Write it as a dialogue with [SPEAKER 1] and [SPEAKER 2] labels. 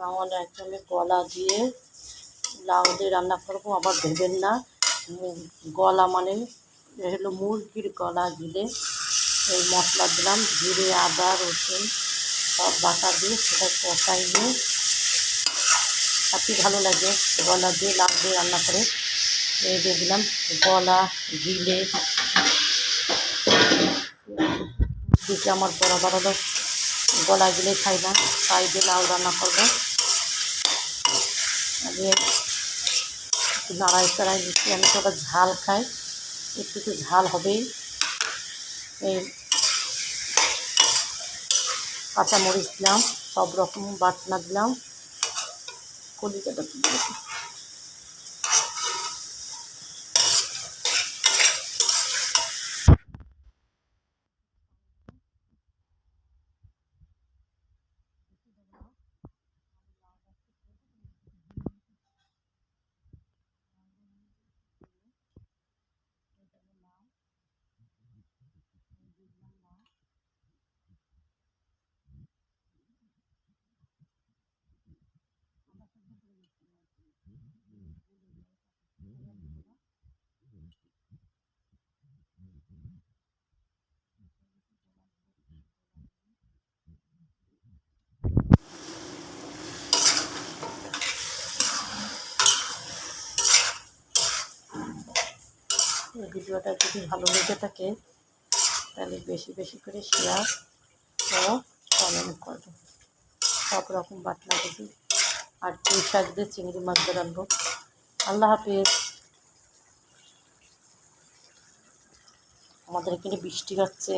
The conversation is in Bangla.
[SPEAKER 1] আমার একদমই গলা দিয়ে লাউ দিয়ে রান্না করবো। আবার ভেবেন না গলা মানে হলো মুরগির গলা গিলে এই মশলা দিলাম, জিরে আদা রসুন সব বাটা দিয়ে সেটা কষাইয়ে খেতে ভালো লাগে। গলা দিয়ে লাউ দিয়ে রান্না করে এই দিয়ে দিলাম গলা গিলে দিকে আমার বরাবর হলো গলা গিলে খাই না, তাই দিয়ে লাউ রান্না করবো। আমি একটু নাড়াই চাড়াই দিচ্ছি, আমি তো ওটা ঝাল খাই, একটু তো ঝাল হবেই। এই কাঁচামরিচ দিলাম, সব রকম বাটনা দিলাম, কলিজাটা দিলাম। এই ভিডিওটা যদি ভালো লেগে থাকে তাহলে বেশি বেশি করে শেয়ার ও কমেন্ট করবে। সব রকম বাটনা দিবি আর পুঁই শাক দিয়ে চিংড়ি মাছ দিয়ে রাখবো। আল্লাহ হাফিজ। আমাদের এখানে বৃষ্টি হচ্ছে।